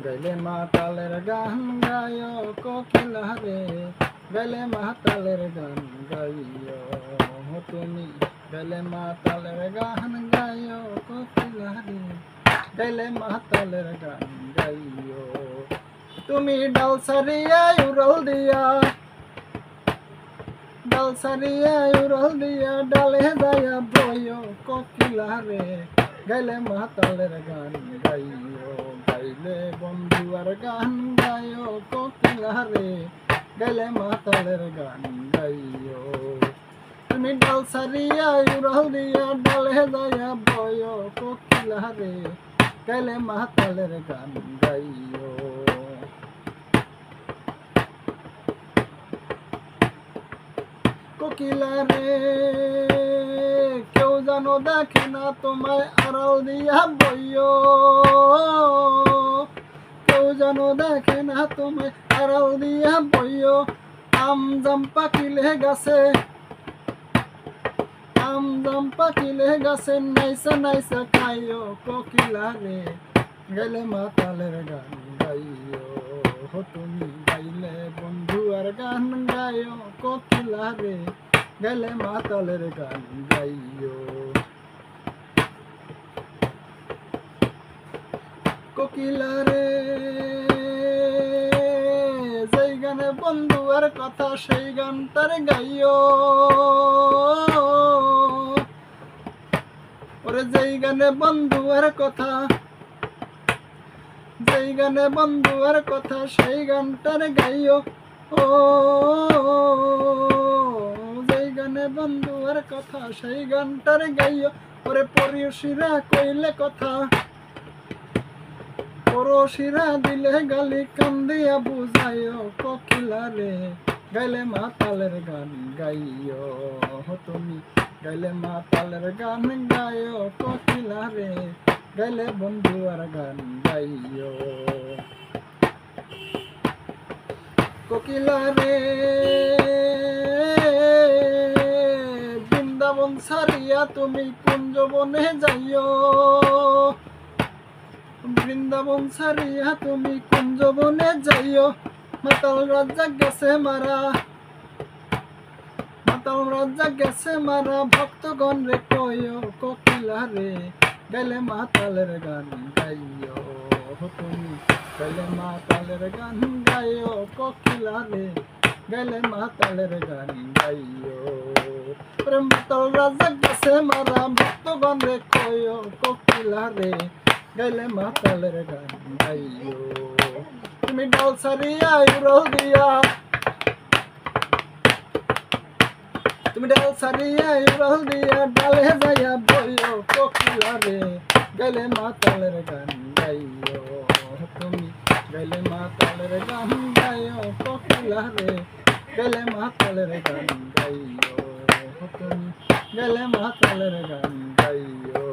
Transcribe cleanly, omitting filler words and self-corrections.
গাইলে মাতালের গান গায় কোকিলা রে, গাইলে মাতালের গান গাইও তুমি, গাইলে মাতালের গান গায় কোকিলা রে, গাইলে মাতালের গান গাইও। তুমি ডাল সারিয়া উড়ল দিয়া, ডাল সারিয়া উড়ল দিয়া, ডালে যায়া বইও কোকিলা রে, গাইলে মাতালের গান গাইও। গাইলে বন্ধুয়ার গান গাইও কোকিলা রে, গাইলে মাতালের গান গাইও। তুমি ডাল সারিয়া উড়ল দিয়া, ডালে যায়া বইও কোকিলা রে, গাইলে মাতালের গান গাইও। কোকিলা রে কেউ যেন দেখে না তোমায় আড়াল দিয়া বইও, কেউ যেন দেখে না তোমায় আড়াল দিয়া বইও। আম জাম পাকিলে গাছে, আম জাম পাকিলে গাছে, নাইসা নাইসা খাইও কোকিলা রে, গাইলে মাতালের গান গাইও তুমি, গাইলে বন্ধু আর গান গাইও কোকিলা রে, গাইলে মাতালের গান গাইও। কোকিলা রে যেই গানে বন্ধু আর কথা, সেই গানটার গাইও। ওরে যেই গানে বন্ধু আর কথা, যেই গানে বন্ধু আর কথা, সেই গানটার গাইও। ও যেই গানে বন্ধু আর কথা, সেই গানটার গাইও। ওরে পরিশিরা কইলে কথা, পরশিরা দিলে গালি, কান্দিয়া বুঝাইও কোকিলা রে, গাইলে মাতালের গান গাইও তুমি, গাইলে মাতালের গান গাইও কোকিলা রে, গাইলে বন্ধু আর গান গাইও। কোকিলা রে বৃন্দাবন ছাড়িয়া তুমি কুঞ্জবনে যাইও, বৃন্দাবন ছাড়িয়া তুমি কুঞ্জবনে যাইও। মাতাল রাজা গেছে মারা, মাতাল রাজা গেছে মারা, ভক্তগণ রে কইও কোকিলা রে, গাইলে মাতালের গান গাইও তুমি, গাইলে মাতালের গান গাইও কোকিলা রে, গাইলে মাতালের গান গাইও। মাতাল রাজা গেছে মারা, ভক্তগণ রে কইও কোকিলা রে, গাইলে মাতালের গান গাইও। তুমি ডাল সারিয়া উড়ল দিয়া, তুমি ডাল সারিয়া উড়ল দিয়া, ডালে যাইয়া বইও কোকিলা রে, গাইলে মাতালের গান গাইও তুমি, গাইলে মাতালের গান গাইও কোকিলা রে, গাইলে মাতালের গান গাইও তুমি, গাইলে মাতালের গান গাইও।